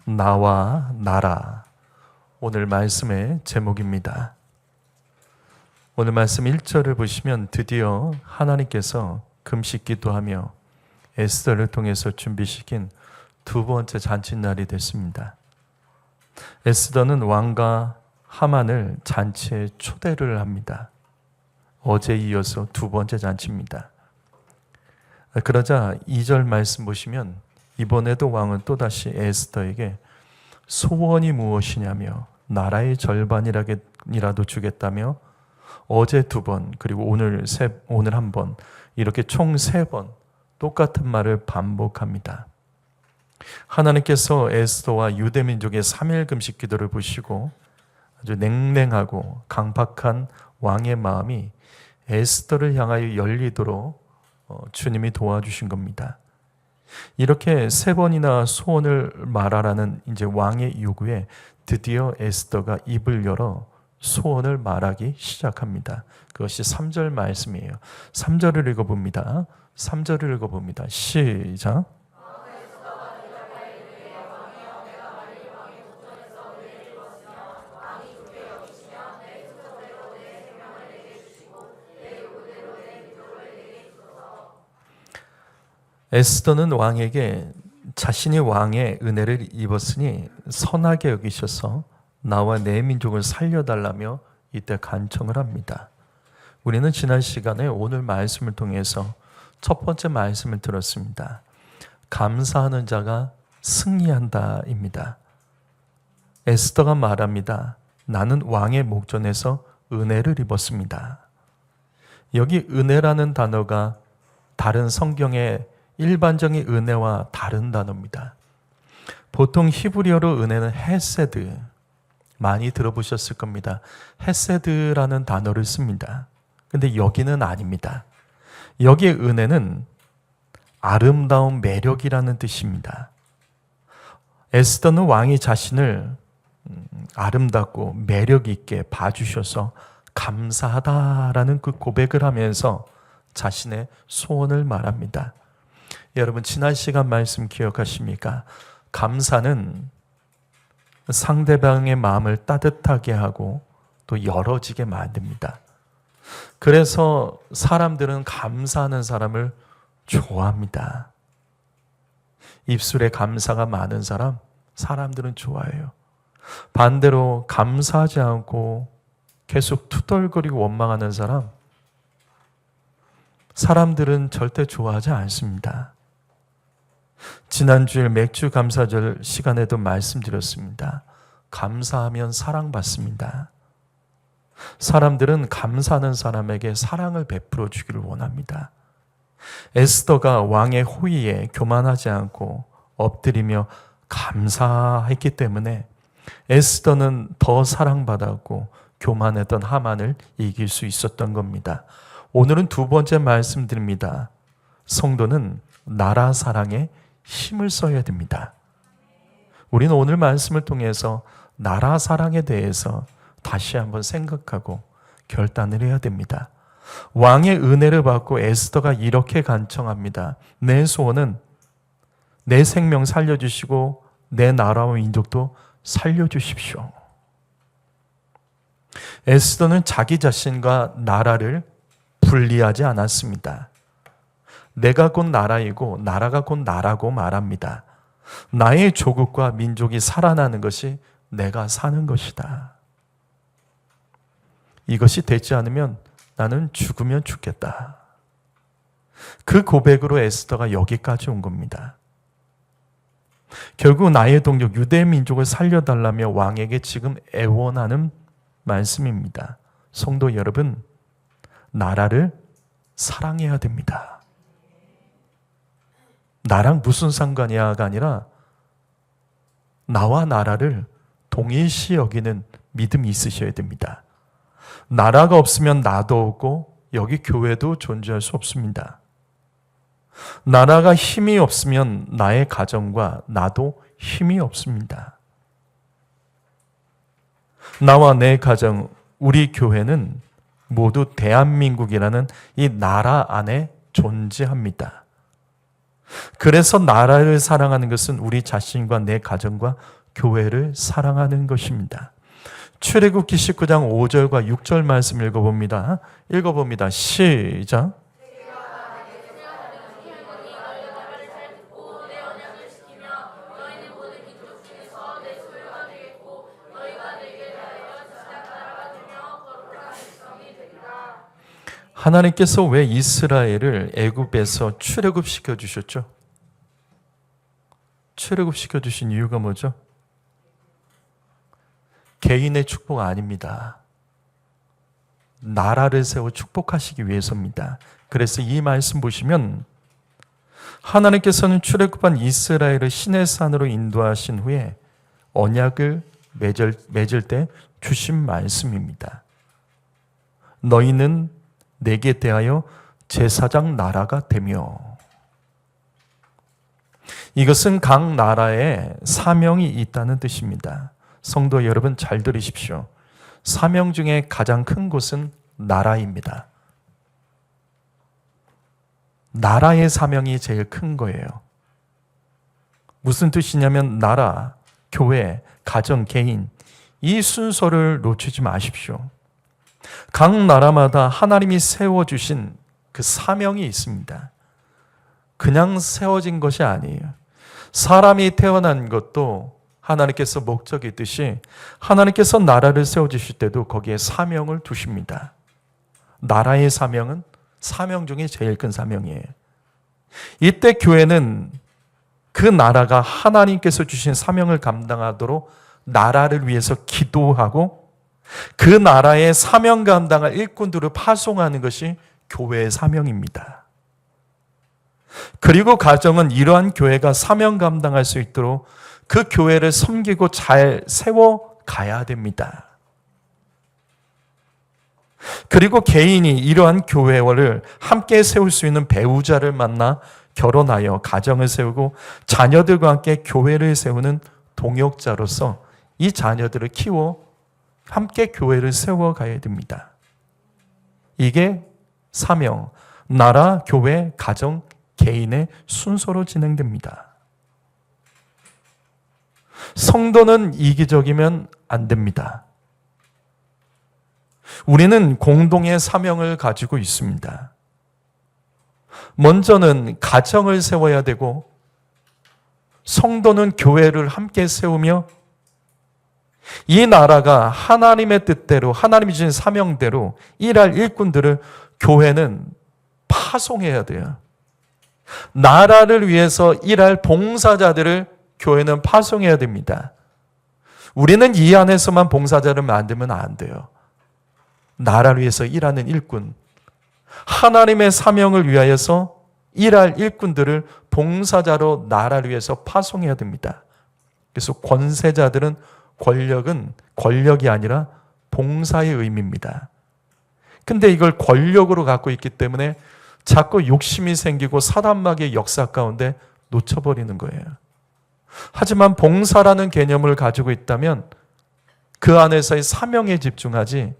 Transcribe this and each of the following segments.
나와 나라. 오늘 말씀의 제목입니다. 오늘 말씀 1절을 보시면 드디어 하나님께서 금식 기도하며 에스더를 통해서 준비시킨 두 번째 잔칫날이 됐습니다. 에스더는 왕과 하만을 잔치에 초대를 합니다. 어제에 이어서 두 번째 잔치입니다. 그러자 2절 말씀 보시면 이번에도 왕은 또다시 에스더에게 소원이 무엇이냐며 나라의 절반이라도 주겠다며 어제 2번 그리고 오늘 한 번 이렇게 총 3번 똑같은 말을 반복합니다. 하나님께서 에스더와 유대민족의 3일 금식 기도를 보시고 아주 냉랭하고 강박한 왕의 마음이 에스더를 향하여 열리도록 주님이 도와주신 겁니다. 이렇게 3번이나 소원을 말하라는 이제 왕의 요구에 드디어 에스더가 입을 열어 소원을 말하기 시작합니다. 그것이 3절 말씀이에요. 3절을 읽어봅니다. 3절을 읽어봅니다. 시작. 에스더는 왕에게 자신이 왕의 은혜를 입었으니 선하게 여기셔서 나와 내 민족을 살려달라며 이때 간청을 합니다. 우리는 지난 시간에 오늘 말씀을 통해서 첫 번째 말씀을 들었습니다. 감사하는 자가 승리한다입니다. 에스더가 말합니다. 나는 왕의 목전에서 은혜를 입었습니다. 여기 은혜라는 단어가 다른 성경의 일반적인 은혜와 다른 단어입니다. 보통 히브리어로 은혜는 헤세드, 많이 들어보셨을 겁니다. 헤세드라는 단어를 씁니다. 근데 여기는 아닙니다. 여기의 은혜는 아름다운 매력이라는 뜻입니다. 에스더는 왕이 자신을 아름답고 매력 있게 봐주셔서 감사하다라는 그 고백을 하면서 자신의 소원을 말합니다. 여러분 지난 시간 말씀 기억하십니까? 감사는 상대방의 마음을 따뜻하게 하고 또 열어지게 만듭니다. 그래서 사람들은 감사하는 사람을 좋아합니다. 입술에 감사가 많은 사람들은 좋아해요. 반대로 감사하지 않고 계속 투덜거리고 원망하는 사람들은 절대 좋아하지 않습니다. 지난주일 맥주 감사절 시간에도 말씀드렸습니다. 감사하면 사랑받습니다. 사람들은 감사하는 사람에게 사랑을 베풀어 주기를 원합니다. 에스더가 왕의 호의에 교만하지 않고 엎드리며 감사했기 때문에 에스더는 더 사랑받았고 교만했던 하만을 이길 수 있었던 겁니다. 오늘은 두 번째 말씀드립니다. 성도는 나라 사랑에 힘을 써야 됩니다. 우리는 오늘 말씀을 통해서 나라 사랑에 대해서 다시 한번 생각하고 결단을 해야 됩니다. 왕의 은혜를 받고 에스더가 이렇게 간청합니다. 내 소원은 내 생명 살려주시고 내 나라와 민족도 살려주십시오. 에스더는 자기 자신과 나라를 분리하지 않았습니다. 내가 곧 나라이고 나라가 곧 나라고 말합니다. 나의 조국과 민족이 살아나는 것이 내가 사는 것이다. 이것이 되지 않으면 나는 죽으면 죽겠다. 그 고백으로 에스더가 여기까지 온 겁니다. 결국 나의 동족 유대 민족을 살려달라며 왕에게 지금 애원하는 말씀입니다. 성도 여러분, 나라를 사랑해야 됩니다. 나랑 무슨 상관이야가 아니라 나와 나라를 동일시 여기는 믿음이 있으셔야 됩니다. 나라가 없으면 나도 없고 여기 교회도 존재할 수 없습니다. 나라가 힘이 없으면 나의 가정과 나도 힘이 없습니다. 나와 내 가정, 우리 교회는 모두 대한민국이라는 이 나라 안에 존재합니다. 그래서 나라를 사랑하는 것은 우리 자신과 내 가정과 교회를 사랑하는 것입니다. 출애굽기 19장 5절과 6절 말씀 읽어봅니다. 시작. 하나님께서 왜 이스라엘을 애굽에서 출애굽시켜 주셨죠? 출애굽시켜 주신 이유가 뭐죠? 개인의 축복 아닙니다. 나라를 세워 축복하시기 위해서입니다. 그래서 이 말씀 보시면 하나님께서는 출애굽한 이스라엘을 시내산으로 인도하신 후에 언약을 맺을 때 주신 말씀입니다. 너희는 내게 대하여 제사장 나라가 되며, 이것은 각 나라에 사명이 있다는 뜻입니다. 성도 여러분 잘 들으십시오. 사명 중에 가장 큰 곳은 나라입니다. 나라의 사명이 제일 큰 거예요. 무슨 뜻이냐면 나라, 교회, 가정, 개인, 이 순서를 놓치지 마십시오. 각 나라마다 하나님이 세워주신 그 사명이 있습니다. 그냥 세워진 것이 아니에요. 사람이 태어난 것도 하나님께서 목적이 있듯이 하나님께서 나라를 세워주실 때도 거기에 사명을 두십니다. 나라의 사명은 사명 중에 제일 큰 사명이에요. 이때 교회는 그 나라가 하나님께서 주신 사명을 감당하도록 나라를 위해서 기도하고 그 나라의 사명 감당할 일꾼들을 파송하는 것이 교회의 사명입니다. 그리고 가정은 이러한 교회가 사명 감당할 수 있도록 그 교회를 섬기고 잘 세워가야 됩니다. 그리고 개인이 이러한 교회를 함께 세울 수 있는 배우자를 만나 결혼하여 가정을 세우고 자녀들과 함께 교회를 세우는 동역자로서 이 자녀들을 키워 함께 교회를 세워가야 됩니다. 이게 사명, 나라, 교회, 가정, 개인의 순서로 진행됩니다. 성도는 이기적이면 안 됩니다. 우리는 공동의 사명을 가지고 있습니다. 먼저는 가정을 세워야 되고, 성도는 교회를 함께 세우며 이 나라가 하나님의 뜻대로, 하나님이 주신 사명대로 일할 일꾼들을 교회는 파송해야 돼요. 나라를 위해서 일할 봉사자들을 교회는 파송해야 됩니다. 우리는 이 안에서만 봉사자를 만들면 안 돼요. 나라를 위해서 일하는 일꾼, 하나님의 사명을 위하여서 일할 일꾼들을 봉사자로 나라를 위해서 파송해야 됩니다. 그래서 권세자들은 권력은 권력이 아니라 봉사의 의미입니다. 근데 이걸 권력으로 갖고 있기 때문에 자꾸 욕심이 생기고 사단마귀의 역사 가운데 놓쳐버리는 거예요. 하지만 봉사라는 개념을 가지고 있다면 그 안에서의 사명에 집중하지,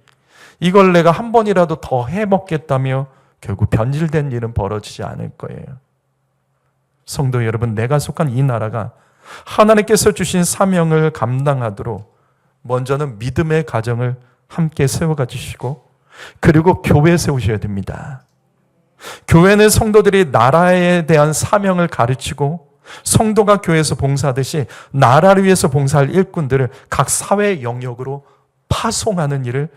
이걸 내가 한 번이라도 더 해먹겠다며 결국 변질된 일은 벌어지지 않을 거예요. 성도 여러분, 내가 속한 이 나라가 하나님께서 주신 사명을 감당하도록 먼저는 믿음의 가정을 함께 세워가 주시고, 그리고 교회 세우셔야 됩니다. 교회는 성도들이 나라에 대한 사명을 가르치고, 성도가 교회에서 봉사하듯이 나라를 위해서 봉사할 일꾼들을 각 사회 영역으로 파송하는 일을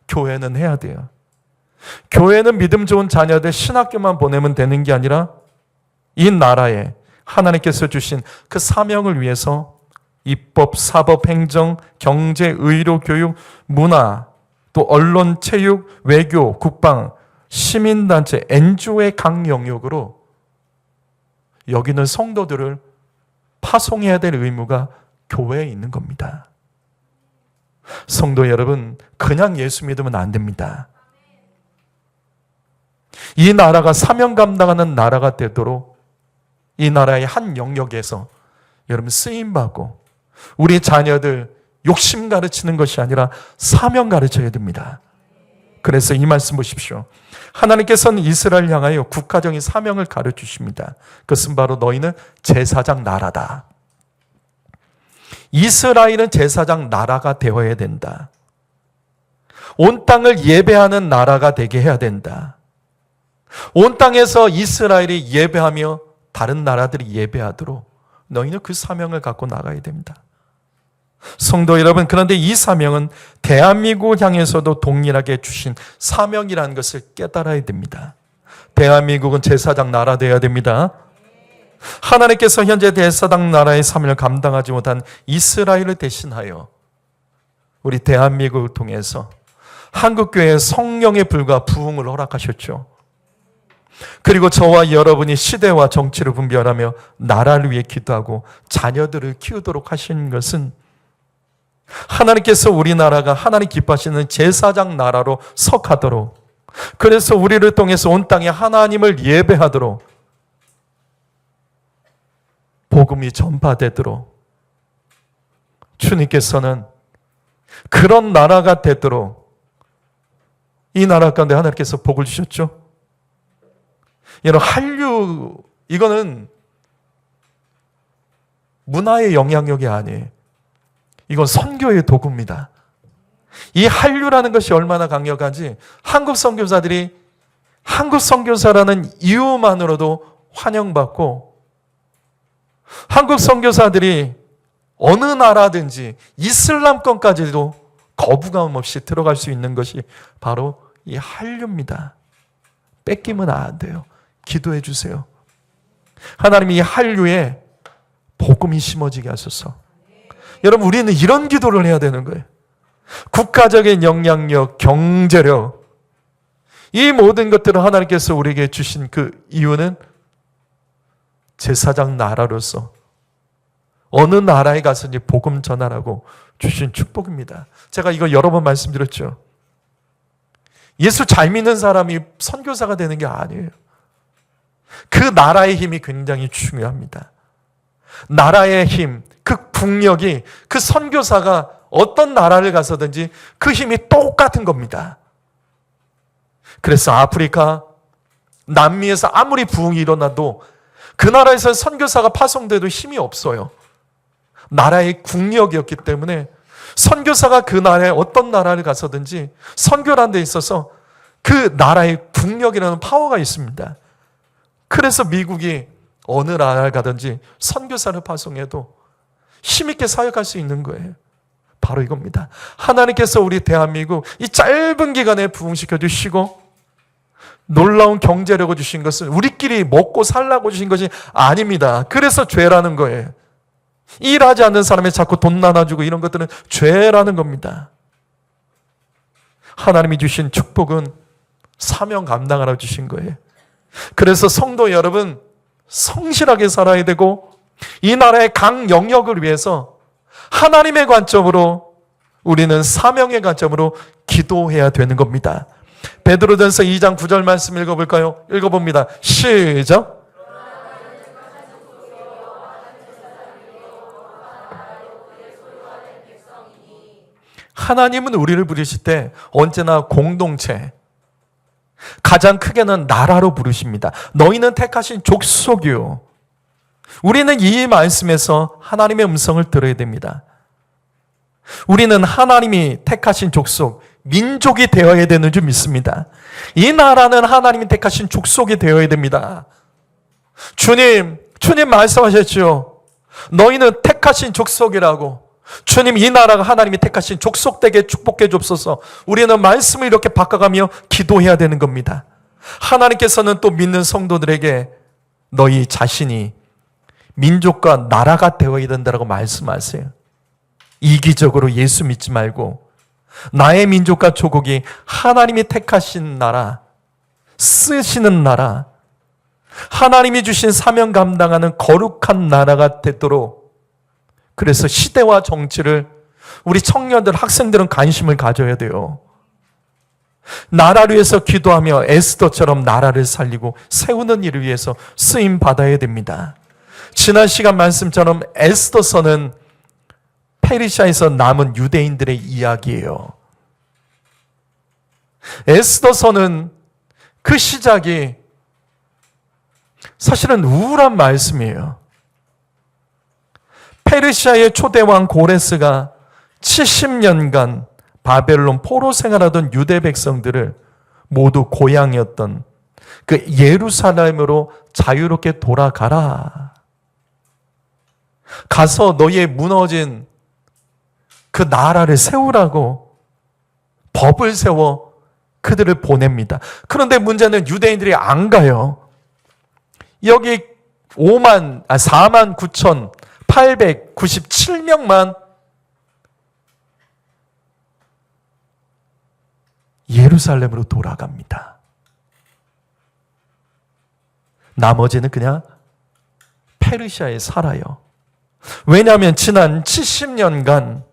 교회는 해야 돼요. 교회는 믿음 좋은 자녀들 신학교만 보내면 되는 게 아니라 이 나라에 하나님께서 주신 그 사명을 위해서 입법, 사법, 행정, 경제, 의료, 교육, 문화, 또 언론, 체육, 외교, 국방, 시민단체, NGO의 각 영역으로 여기는 성도들을 파송해야 될 의무가 교회에 있는 겁니다. 성도 여러분, 그냥 예수 믿으면 안 됩니다. 이 나라가 사명 감당하는 나라가 되도록 이 나라의 한 영역에서 여러분 쓰임받고, 우리 자녀들 욕심 가르치는 것이 아니라 사명 가르쳐야 됩니다. 그래서 이 말씀 보십시오. 하나님께서는 이스라엘 향하여 국가적인 사명을 가르치십니다. 그것은 바로 너희는 제사장 나라다. 이스라엘은 제사장 나라가 되어야 된다. 온 땅을 예배하는 나라가 되게 해야 된다. 온 땅에서 이스라엘이 예배하며 다른 나라들이 예배하도록 너희는 그 사명을 갖고 나가야 됩니다. 성도 여러분, 그런데 이 사명은 대한민국을 향해서도 동일하게 주신 사명이라는 것을 깨달아야 됩니다. 대한민국은 제사장 나라 되어야 됩니다. 하나님께서 현재 제사장 나라의 사명을 감당하지 못한 이스라엘을 대신하여 우리 대한민국을 통해서 한국교회의 성령의 불과 부흥을 허락하셨죠. 그리고 저와 여러분이 시대와 정치를 분별하며 나라를 위해 기도하고 자녀들을 키우도록 하신 것은 하나님께서 우리나라가 하나님 기뻐하시는 제사장 나라로 서가도록, 그래서 우리를 통해서 온 땅에 하나님을 예배하도록, 복음이 전파되도록 주님께서는 그런 나라가 되도록 이 나라 가운데 하나님께서 복을 주셨죠. 여러분, 한류, 이거는 문화의 영향력이 아니에요. 이건 선교의 도구입니다. 이 한류라는 것이 얼마나 강력한지 한국 선교사들이 한국 선교사라는 이유만으로도 환영받고, 한국 선교사들이 어느 나라든지 이슬람권까지도 거부감 없이 들어갈 수 있는 것이 바로 이 한류입니다. 뺏기면 안 돼요. 기도해 주세요. 하나님이 이 한류에 복음이 심어지게 하소서. 여러분, 우리는 이런 기도를 해야 되는 거예요. 국가적인 영향력, 경제력, 이 모든 것들을 하나님께서 우리에게 주신 그 이유는 제사장 나라로서 어느 나라에 가서 이제 복음 전하라고 주신 축복입니다. 제가 이거 여러 번 말씀드렸죠. 예수 잘 믿는 사람이 선교사가 되는 게 아니에요. 그 나라의 힘이 굉장히 중요합니다. 나라의 힘, 그 국력이, 그 선교사가 어떤 나라를 가서든지 그 힘이 똑같은 겁니다. 그래서 아프리카, 남미에서 아무리 부흥이 일어나도 그 나라에서 선교사가 파송돼도 힘이 없어요. 나라의 국력이었기 때문에 선교사가 그 나라에 어떤 나라를 가서든지 선교라는 데 있어서 그 나라의 국력이라는 파워가 있습니다. 그래서 미국이 어느 나라를 가든지 선교사를 파송해도 힘있게 사역할 수 있는 거예요. 바로 이겁니다. 하나님께서 우리 대한민국 이 짧은 기간에 부흥시켜 주시고 놀라운 경제력을 주신 것은 우리끼리 먹고 살라고 주신 것이 아닙니다. 그래서 죄라는 거예요. 일하지 않는 사람이 자꾸 돈 나눠주고 이런 것들은 죄라는 겁니다. 하나님이 주신 축복은 사명 감당하라고 주신 거예요. 그래서 성도 여러분, 성실하게 살아야 되고 이 나라의 강 영역을 위해서 하나님의 관점으로, 우리는 사명의 관점으로 기도해야 되는 겁니다. 베드로전서 2장 9절 말씀 읽어볼까요? 읽어봅니다. 시작. 하나님은 우리를 부르실 때 언제나 공동체, 가장 크게는 나라로 부르십니다. 너희는 택하신 족속이요. 우리는 이 말씀에서 하나님의 음성을 들어야 됩니다. 우리는 하나님이 택하신 족속, 민족이 되어야 되는 줄 믿습니다. 이 나라는 하나님이 택하신 족속이 되어야 됩니다. 주님 말씀하셨죠. 너희는 택하신 족속이라고. 주님, 이 나라가 하나님이 택하신 족속되게 축복해 줍소서. 우리는 말씀을 이렇게 바꿔가며 기도해야 되는 겁니다. 하나님께서는 또 믿는 성도들에게 너희 자신이 민족과 나라가 되어야 된다고 말씀하세요. 이기적으로 예수 믿지 말고 나의 민족과 조국이 하나님이 택하신 나라, 쓰시는 나라, 하나님이 주신 사명 감당하는 거룩한 나라가 되도록, 그래서 시대와 정치를 우리 청년들, 학생들은 관심을 가져야 돼요. 나라를 위해서 기도하며 에스더처럼 나라를 살리고 세우는 일을 위해서 쓰임 받아야 됩니다. 지난 시간 말씀처럼 에스더서는 페르시아에서 남은 유대인들의 이야기예요. 에스더서는 그 시작이 사실은 우울한 말씀이에요. 페르시아의 초대왕 고레스가 70년간 바벨론 포로 생활하던 유대 백성들을 모두 고향이었던 그 예루살렘으로 자유롭게 돌아가라. 가서 너희의 무너진 그 나라를 세우라고 법을 세워 그들을 보냅니다. 그런데 문제는 유대인들이 안 가요. 여기 4만 9,897명만 예루살렘으로 돌아갑니다. 나머지는 그냥 페르시아에 살아요. 왜냐하면 지난 70년간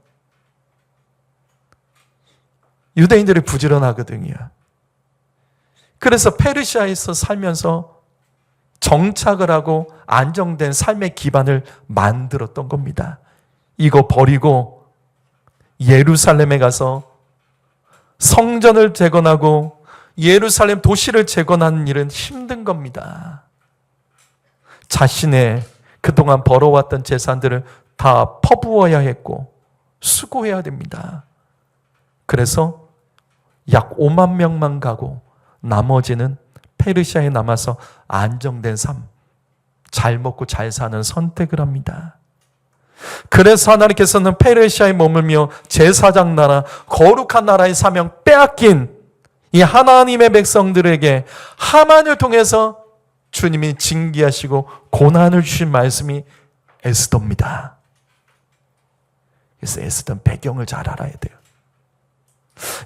유대인들이 부지런하거든요. 그래서 페르시아에서 살면서 정착을 하고 안정된 삶의 기반을 만들었던 겁니다. 이거 버리고 예루살렘에 가서 성전을 재건하고 예루살렘 도시를 재건하는 일은 힘든 겁니다. 자신의 그동안 벌어왔던 재산들을 다 퍼부어야 했고 수고해야 됩니다. 그래서 약 5만 명만 가고 나머지는 페르시아에 남아서 안정된 삶, 잘 먹고 잘 사는 선택을 합니다. 그래서 하나님께서는 페르시아에 머물며 제사장 나라, 거룩한 나라의 사명 빼앗긴 이 하나님의 백성들에게 하만을 통해서 주님이 징계하시고 고난을 주신 말씀이 에스더입니다. 그래서 에스더는 배경을 잘 알아야 돼요.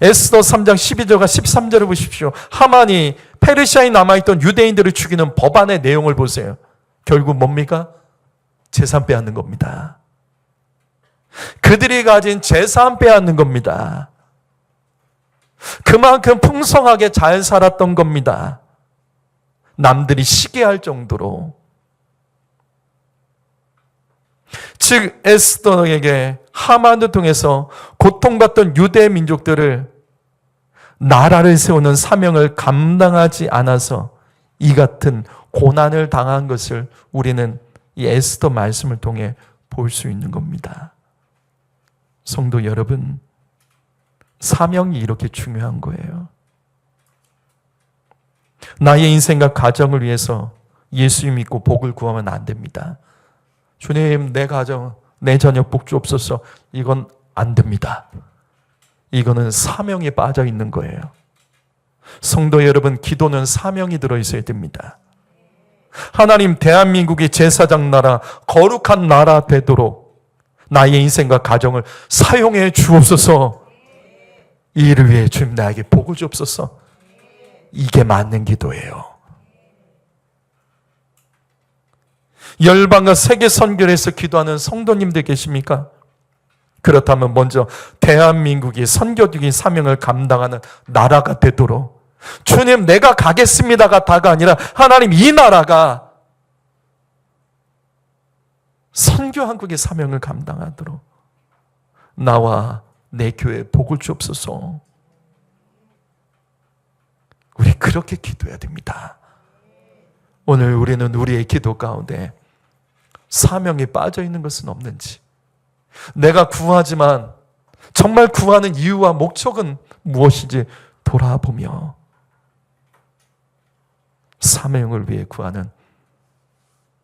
에스더 3장 12절과 13절을 보십시오. 하만이 페르시아에 남아있던 유대인들을 죽이는 법안의 내용을 보세요. 결국 뭡니까? 재산 빼앗는 겁니다. 그들이 가진 재산 빼앗는 겁니다. 그만큼 풍성하게 잘 살았던 겁니다. 남들이 시기할 정도로. 즉 에스더에게 하만을 통해서 고통받던 유대 민족들을 나라를 세우는 사명을 감당하지 않아서 이 같은 고난을 당한 것을 우리는 이 에스더 말씀을 통해 볼 수 있는 겁니다. 성도 여러분, 사명이 이렇게 중요한 거예요. 나의 인생과 가정을 위해서 예수 믿고 복을 구하면 안 됩니다. 주님, 내 가정, 내 자녀 복 주옵소서. 이건 안 됩니다. 이거는 사명에 빠져 있는 거예요. 성도 여러분, 기도는 사명이 들어있어야 됩니다. 하나님, 대한민국이 제사장 나라, 거룩한 나라 되도록 나의 인생과 가정을 사용해 주옵소서. 이 일을 위해 주님 나에게 복을 주옵소서. 이게 맞는 기도예요. 열방과 세계 선교를 해서 기도하는 성도님들 계십니까? 그렇다면 먼저 대한민국이 선교적인 사명을 감당하는 나라가 되도록 주님, 내가 가겠습니다가 다가 아니라 하나님, 이 나라가 선교한국의 사명을 감당하도록 나와 내 교회에 복을 주옵소서. 우리 그렇게 기도해야 됩니다. 오늘 우리는 우리의 기도 가운데 사명에 빠져 있는 것은 없는지, 내가 구하지만 정말 구하는 이유와 목적은 무엇인지 돌아보며 사명을 위해 구하는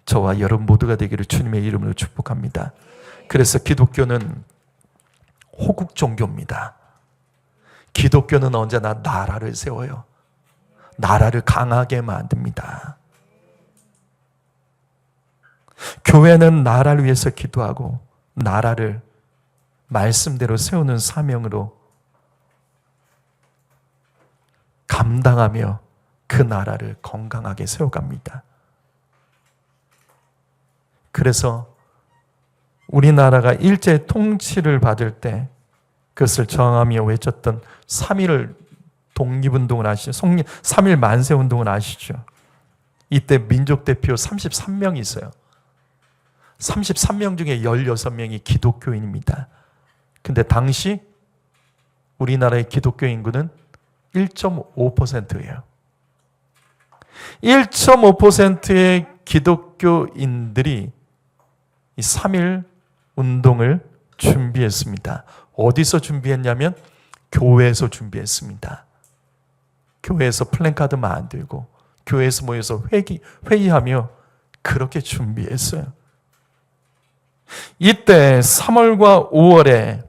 저와 여러분 모두가 되기를 주님의 이름으로 축복합니다. 그래서 기독교는 호국 종교입니다. 기독교는 언제나 나라를 세워요. 나라를 강하게 만듭니다. 교회는 나라를 위해서 기도하고 나라를 말씀대로 세우는 사명으로 감당하며 그 나라를 건강하게 세워갑니다. 그래서 우리나라가 일제 통치를 받을 때 그것을 저항하며 외쳤던 3.1 독립운동을 아시죠? 3.1 만세운동을 아시죠? 이때 민족대표 33명이 있어요. 33명 중에 16명이 기독교인입니다. 근데 당시 우리나라의 기독교 인구는 1.5%예요. 1.5%의 기독교인들이 이 3.1 운동을 준비했습니다. 어디서 준비했냐면 교회에서 준비했습니다. 교회에서 플랜카드 만들고 교회에서 모여서 회의하며 그렇게 준비했어요. 이때 3월과 5월에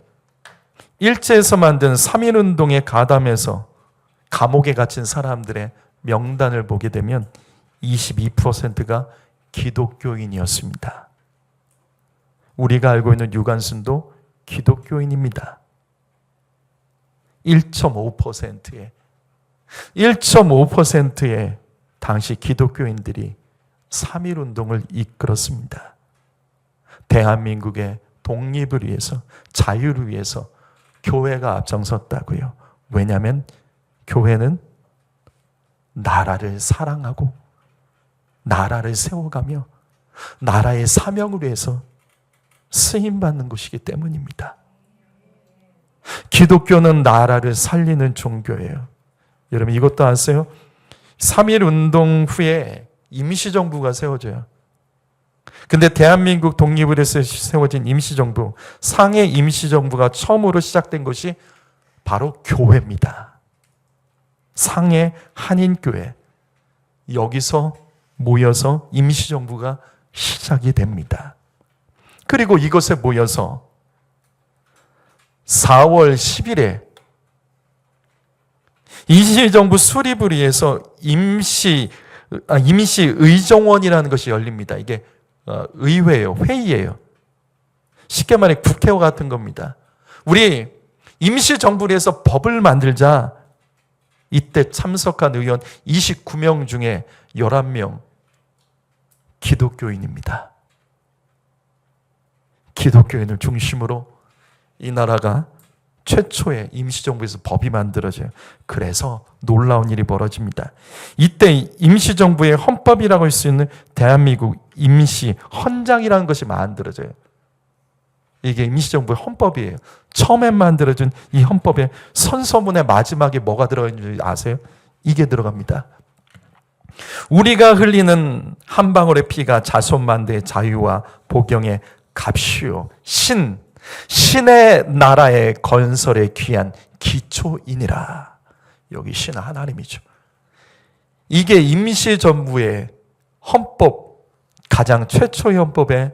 일제에서 만든 3.1 운동에 가담해서 감옥에 갇힌 사람들의 명단을 보게 되면 22%가 기독교인이었습니다. 우리가 알고 있는 유관순도 기독교인입니다. 1.5%의 당시 기독교인들이 3.1 운동을 이끌었습니다. 대한민국의 독립을 위해서, 자유를 위해서 교회가 앞장섰다고요. 왜냐하면 교회는 나라를 사랑하고 나라를 세워가며 나라의 사명을 위해서 쓰임받는 곳이기 때문입니다. 기독교는 나라를 살리는 종교예요. 여러분 이것도 아세요? 3.1 운동 후에 임시정부가 세워져요. 근데 대한민국 독립을 해서 세워진 임시정부, 상해 임시정부가 처음으로 시작된 것이 바로 교회입니다. 상해 한인교회. 여기서 모여서 임시정부가 시작이 됩니다. 그리고 이것에 모여서 4월 10일에 임시정부 수립을 위해서 임시의정원이라는 것이 열립니다. 이게 의회예요. 회의예요. 쉽게 말해 국회와 같은 겁니다. 우리 임시정부를 위해서 법을 만들자. 이때 참석한 의원 29명 중에 11명 기독교인입니다. 기독교인을 중심으로 이 나라가 최초의 임시정부에서 법이 만들어져요. 그래서 놀라운 일이 벌어집니다. 이때 임시정부의 헌법이라고 할 수 있는 대한민국 임시헌장이라는 것이 만들어져요. 이게 임시정부의 헌법이에요. 처음에 만들어진 이 헌법의 선서문의 마지막에 뭐가 들어있는지 아세요? 이게 들어갑니다. 우리가 흘리는 한 방울의 피가 자손만대의 자유와 복영의 값이요. 신의 나라의 건설에 귀한 기초이니라. 여기 신은 하나님이죠. 이게 임시정부의 헌법, 가장 최초의 헌법의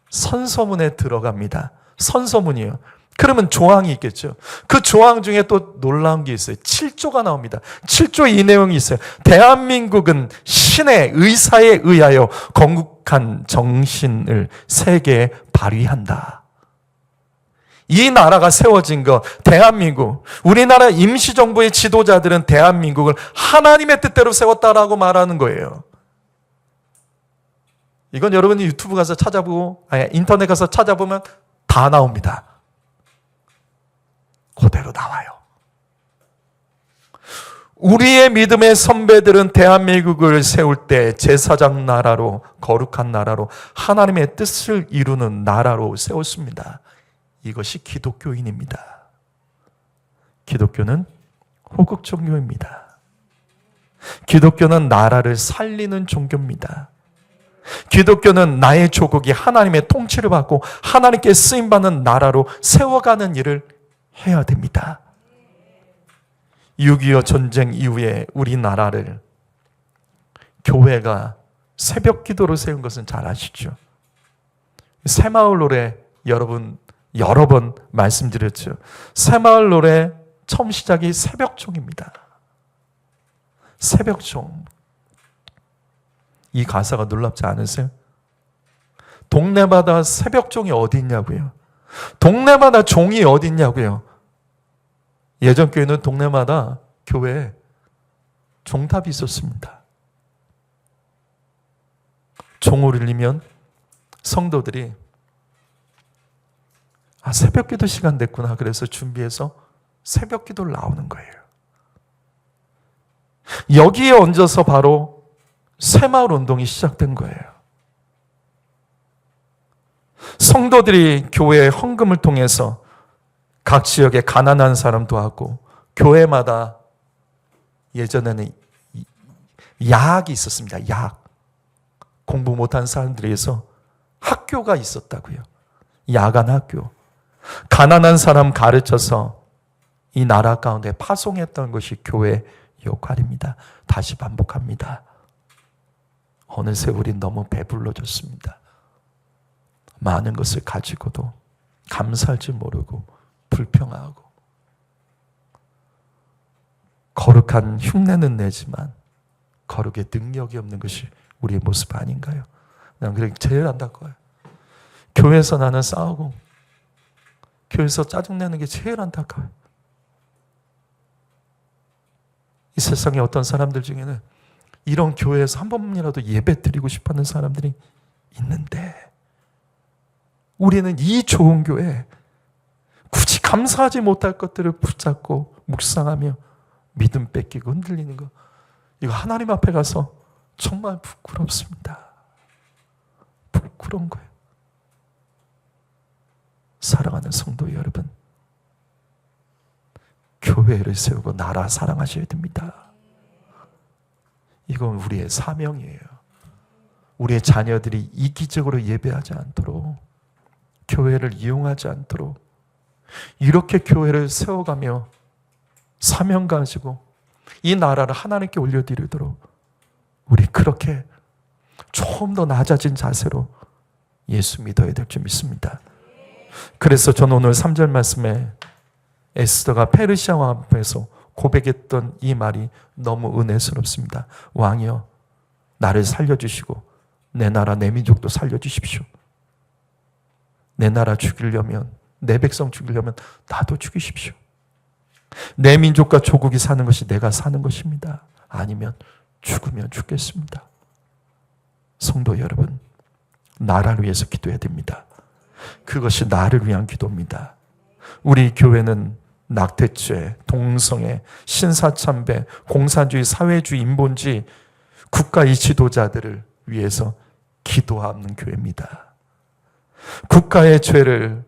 선서문에 들어갑니다. 선서문이요. 그러면 조항이 있겠죠. 그 조항 중에 또 놀라운 게 있어요. 7조가 나옵니다. 7조 이 내용이 있어요. 대한민국은 신의 의사에 의하여 건국한 정신을 세계에 발휘한다. 이 나라가 세워진 것, 대한민국, 우리나라 임시정부의 지도자들은 대한민국을 하나님의 뜻대로 세웠다라고 말하는 거예요. 이건 여러분이 유튜브 가서 찾아보고, 인터넷 가서 찾아보면 다 나옵니다. 그대로 나와요. 우리의 믿음의 선배들은 대한민국을 세울 때 제사장 나라로, 거룩한 나라로, 하나님의 뜻을 이루는 나라로 세웠습니다. 이것이 기독교인입니다. 기독교는 호국 종교입니다. 기독교는 나라를 살리는 종교입니다. 기독교는 나의 조국이 하나님의 통치를 받고 하나님께 쓰임받는 나라로 세워가는 일을 해야 됩니다. 6.25 전쟁 이후에 우리나라를 교회가 새벽 기도로 세운 것은 잘 아시죠? 새마을 노래 여러분 여러 번 말씀드렸죠. 새마을 노래 처음 시작이 새벽종입니다. 새벽종. 이 가사가 놀랍지 않으세요? 동네마다 새벽종이 어디 있냐고요? 동네마다 종이 어디 있냐고요? 예전 교회는 동네마다 교회에 종탑이 있었습니다. 종을 울리면 성도들이 새벽 기도 시간 됐구나. 그래서 준비해서 새벽 기도를 나오는 거예요. 여기에 얹어서 바로 새마을 운동이 시작된 거예요. 성도들이 교회의 헌금을 통해서 각 지역에 가난한 사람 도왔고 교회마다 예전에는 야학이 있었습니다. 야학. 공부 못한 사람들에 의해서 학교가 있었다고요. 야간 학교. 가난한 사람 가르쳐서 이 나라 가운데 파송했던 것이 교회 역할입니다. 다시 반복합니다. 어느새 우린 너무 배불러졌습니다. 많은 것을 가지고도 감사할 줄 모르고 불평하고 거룩한 흉내는 내지만 거룩의 능력이 없는 것이 우리의 모습 아닌가요? 난 그렇게 제일 안타까워요. 교회에서 나는 싸우고 교회에서 짜증내는 게 제일 안타까워요. 이 세상에 어떤 사람들 중에는 이런 교회에서 한 번이라도 예배 드리고 싶어하는 사람들이 있는데 우리는 이 좋은 교회에 굳이 감사하지 못할 것들을 붙잡고 묵상하며 믿음 뺏기고 흔들리는 거, 이거 하나님 앞에 가서 정말 부끄럽습니다. 부끄러운 거예요. 사랑하는 성도 여러분, 교회를 세우고 나라 사랑하셔야 됩니다. 이건 우리의 사명이에요. 우리의 자녀들이 이기적으로 예배하지 않도록, 교회를 이용하지 않도록 이렇게 교회를 세워가며 사명 가지고 이 나라를 하나님께 올려드리도록 우리 그렇게 좀 더 낮아진 자세로 예수 믿어야 될 줄 믿습니다. 그래서 저는 오늘 3절 말씀에 에스더가 페르시아 왕 앞에서 고백했던 이 말이 너무 은혜스럽습니다. 왕이여, 나를 살려주시고 내 나라 내 민족도 살려주십시오. 내 나라 죽이려면, 내 백성 죽이려면 나도 죽이십시오. 내 민족과 조국이 사는 것이 내가 사는 것입니다. 아니면 죽으면 죽겠습니다. 성도 여러분, 나라를 위해서 기도해야 됩니다. 그것이 나를 위한 기도입니다. 우리 교회는 낙태죄, 동성애, 신사참배, 공산주의, 사회주의, 인본주의, 국가의 지도자들을 위해서 기도하는 교회입니다. 국가의 죄를,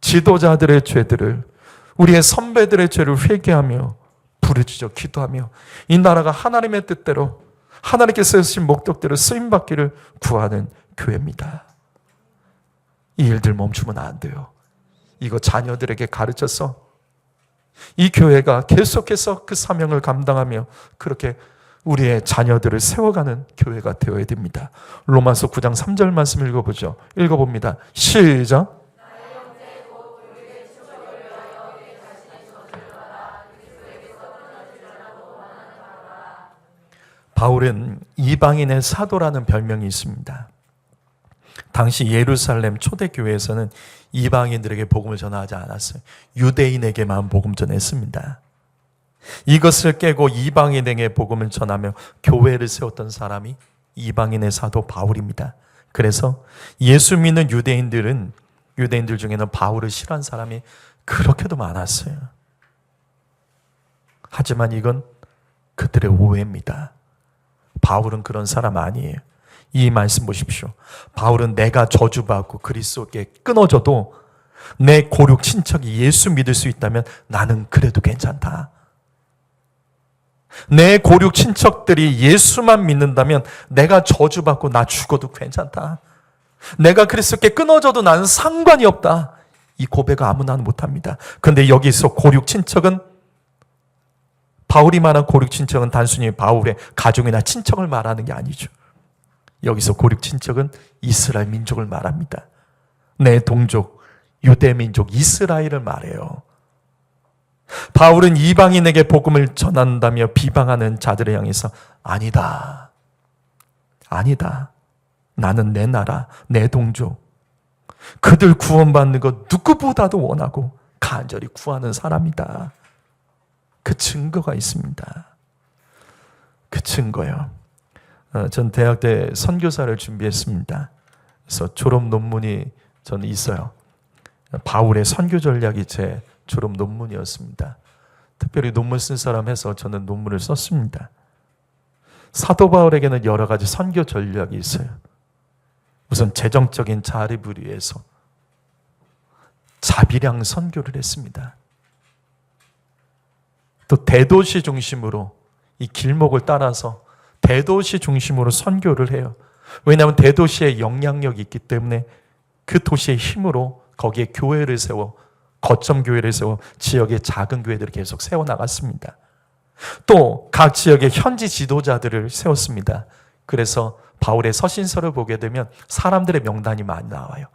지도자들의 죄들을, 우리의 선배들의 죄를 회개하며 부르짖어 기도하며 이 나라가 하나님의 뜻대로, 하나님께서 세우신 목적대로 쓰임받기를 구하는 교회입니다. 이 일들 멈추면 안 돼요. 이거 자녀들에게 가르쳐서 이 교회가 계속해서 그 사명을 감당하며 그렇게 우리의 자녀들을 세워가는 교회가 되어야 됩니다. 로마서 9장 3절 말씀 읽어보죠. 읽어봅니다. 시작. 바울은 이방인의 사도라는 별명이 있습니다. 당시 예루살렘 초대교회에서는 이방인들에게 복음을 전하지 않았어요. 유대인에게만 복음 전했습니다. 이것을 깨고 이방인에게 복음을 전하며 교회를 세웠던 사람이 이방인의 사도 바울입니다. 그래서 예수 믿는 유대인들 중에는 바울을 싫어한 사람이 그렇게도 많았어요. 하지만 이건 그들의 오해입니다. 바울은 그런 사람 아니에요. 이 말씀 보십시오. 바울은 내가 저주받고 그리스도께 끊어져도 내 고륙 친척이 예수 믿을 수 있다면 나는 그래도 괜찮다. 내 고륙 친척들이 예수만 믿는다면 내가 저주받고 나 죽어도 괜찮다. 내가 그리스도께 끊어져도 나는 상관이 없다. 이 고백을 아무나 못합니다. 그런데 여기서 고륙 친척은, 바울이 말한 고륙 친척은 단순히 바울의 가족이나 친척을 말하는 게 아니죠. 여기서 고륙 친척은 이스라엘 민족을 말합니다. 내 동족, 유대 민족 이스라엘을 말해요. 바울은 이방인에게 복음을 전한다며 비방하는 자들을 향해서 아니다. 아니다. 나는 내 나라, 내 동족, 그들 구원받는 것 누구보다도 원하고 간절히 구하는 사람이다. 그 증거가 있습니다. 그 증거요. 전 대학 때 선교사를 준비했습니다. 그래서 졸업 논문이 저는 있어요. 바울의 선교 전략이 제 졸업 논문이었습니다. 특별히 논문 쓴 사람 해서 저는 논문을 썼습니다. 사도 바울에게는 여러 가지 선교 전략이 있어요. 우선 재정적인 자립을 위해서 자비량 선교를 했습니다. 또 대도시 중심으로 이 길목을 따라서 대도시 중심으로 선교를 해요. 왜냐하면 대도시에 영향력이 있기 때문에 그 도시의 힘으로 거기에 교회를 세워, 거점 교회를 세워 지역의 작은 교회들을 계속 세워나갔습니다. 또 각 지역의 현지 지도자들을 세웠습니다. 그래서 바울의 서신서를 보게 되면 사람들의 명단이 많이 나와요.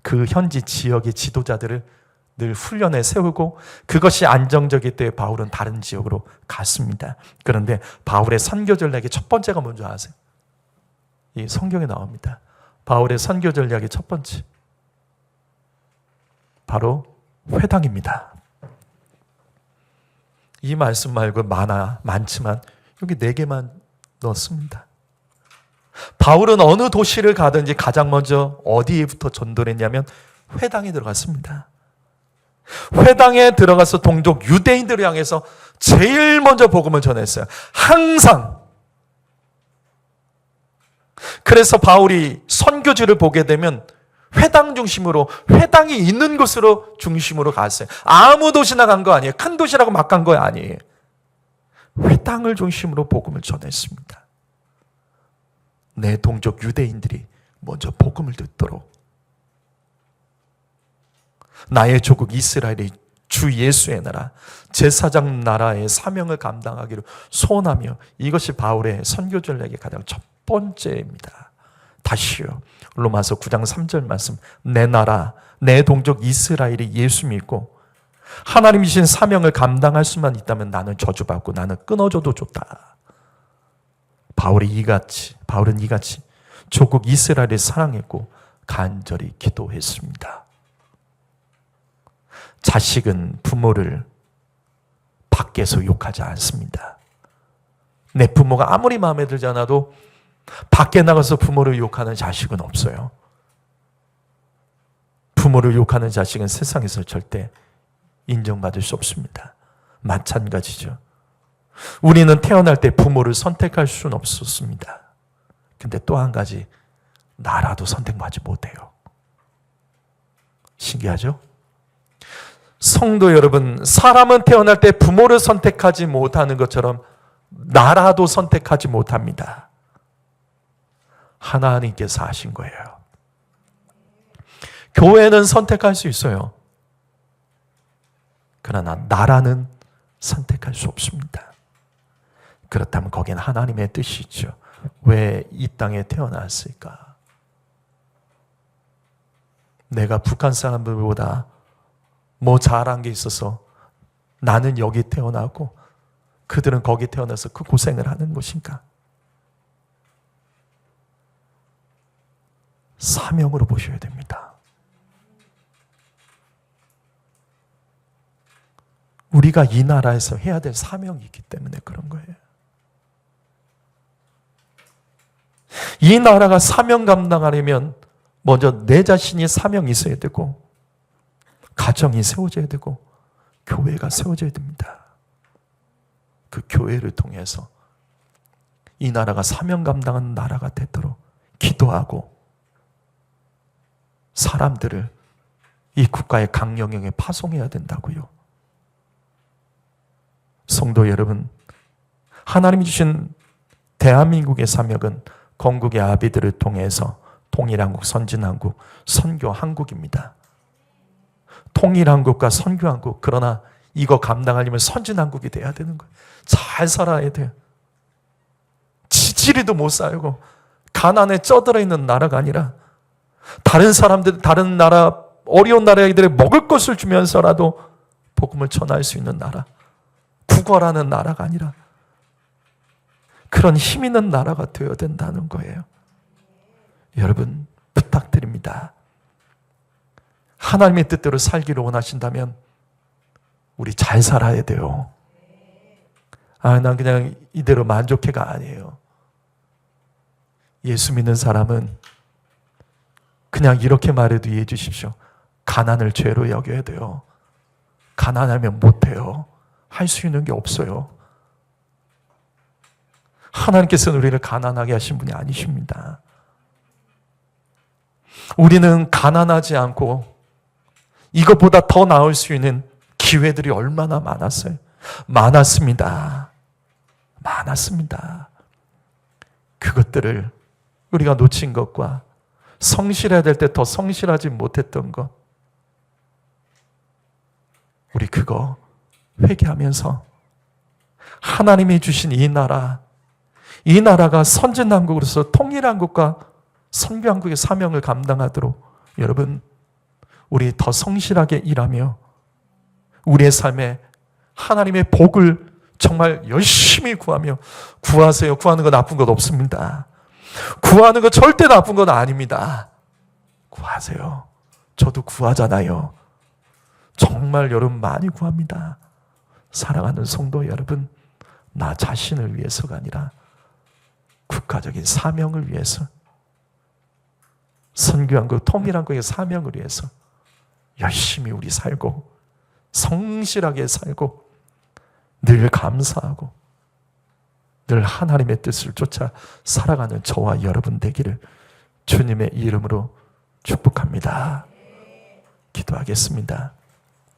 그 현지 지역의 지도자들을 늘 훈련에 세우고 그것이 안정적일 때 바울은 다른 지역으로 갔습니다. 그런데 바울의 선교 전략의 첫 번째가 뭔지 아세요? 이 성경에 나옵니다. 바울의 선교 전략의 첫 번째, 바로 회당입니다. 이 말씀 말고 많지만 여기 4개만 넣었습니다. 바울은 어느 도시를 가든지 가장 먼저 어디에부터 전도를 했냐면 회당에 들어갔습니다. 회당에 들어가서 동족 유대인들을 향해서 제일 먼저 복음을 전했어요. 항상. 그래서 바울이 선교지를 보게 되면 회당 중심으로, 회당이 있는 곳으로 중심으로 갔어요. 아무 도시나 간 거 아니에요. 큰 도시라고 막 간 거 아니에요. 회당을 중심으로 복음을 전했습니다. 내 동족 유대인들이 먼저 복음을 듣도록, 나의 조국 이스라엘이 주 예수의 나라, 제사장 나라의 사명을 감당하기를 소원하며, 이것이 바울의 선교 전략의 가장 첫 번째입니다. 다시요. 로마서 9장 3절 말씀. 내 나라, 내 동족 이스라엘이 예수 믿고 하나님 주신 사명을 감당할 수만 있다면 나는 저주받고 나는 끊어져도 좋다. 바울은 이같이 조국 이스라엘을 사랑했고 간절히 기도했습니다. 자식은 부모를 밖에서 욕하지 않습니다. 내 부모가 아무리 마음에 들지 않아도 밖에 나가서 부모를 욕하는 자식은 없어요. 부모를 욕하는 자식은 세상에서 절대 인정받을 수 없습니다. 마찬가지죠. 우리는 태어날 때 부모를 선택할 수는 없었습니다. 근데 또 한 가지, 나라도 선택하지 못해요. 신기하죠? 성도 여러분, 사람은 태어날 때 부모를 선택하지 못하는 것처럼 나라도 선택하지 못합니다. 하나님께서 하신 거예요. 교회는 선택할 수 있어요. 그러나 나라는 선택할 수 없습니다. 그렇다면 거기는 하나님의 뜻이 있죠. 왜 이 땅에 태어났을까? 내가 북한 사람들보다 뭐 잘한 게 있어서 나는 여기 태어나고 그들은 거기 태어나서 그 고생을 하는 것인가? 사명으로 보셔야 됩니다. 우리가 이 나라에서 해야 될 사명이 있기 때문에 그런 거예요. 이 나라가 사명 감당하려면 먼저 내 자신이 사명이 있어야 되고, 가정이 세워져야 되고, 교회가 세워져야 됩니다. 그 교회를 통해서 이 나라가 사명 감당하는 나라가 되도록 기도하고, 사람들을 이 국가의 각 영역에 파송해야 된다고요. 성도 여러분, 하나님이 주신 대한민국의 사명은 건국의 아비들을 통해서 통일한국, 선진한국, 선교한국입니다. 통일한국과 선교한국, 그러나 이거 감당하려면 선진한국이 돼야 되는 거예요. 잘 살아야 돼요. 지지리도 못 살고 가난에 쩌들어 있는 나라가 아니라, 다른 사람들, 다른 나라, 어려운 나라들이 먹을 것을 주면서라도 복음을 전할 수 있는 나라, 구걸하는 나라가 아니라 그런 힘 있는 나라가 되어야 된다는 거예요. 여러분, 부탁드립니다. 하나님의 뜻대로 살기를 원하신다면 우리 잘 살아야 돼요. 난 그냥 이대로 만족해가 아니에요. 예수 믿는 사람은 그냥 이렇게 말해도 이해해 주십시오. 가난을 죄로 여겨야 돼요. 가난하면 못해요. 할 수 있는 게 없어요. 하나님께서는 우리를 가난하게 하신 분이 아니십니다. 우리는 가난하지 않고 이것보다 더 나을 수 있는 기회들이 얼마나 많았어요. 많았습니다. 많았습니다. 그것들을 우리가 놓친 것과 성실해야 될 때 더 성실하지 못했던 것, 우리 그거 회개하면서 하나님이 주신 이 나라가 선진왕국으로서 통일왕국과 선교왕국의 사명을 감당하도록 여러분, 우리 더 성실하게 일하며 우리의 삶에 하나님의 복을 정말 열심히 구하며, 구하세요. 구하는 거 나쁜 것 없습니다. 구하는 거 절대 나쁜 건 아닙니다. 구하세요. 저도 구하잖아요. 정말 여러분 많이 구합니다. 사랑하는 성도 여러분, 나 자신을 위해서가 아니라 국가적인 사명을 위해서, 선교왕국, 통일왕국의 사명을 위해서 열심히 우리 살고 성실하게 살고 늘 감사하고 늘 하나님의 뜻을 쫓아 살아가는 저와 여러분 되기를 주님의 이름으로 축복합니다. 기도하겠습니다.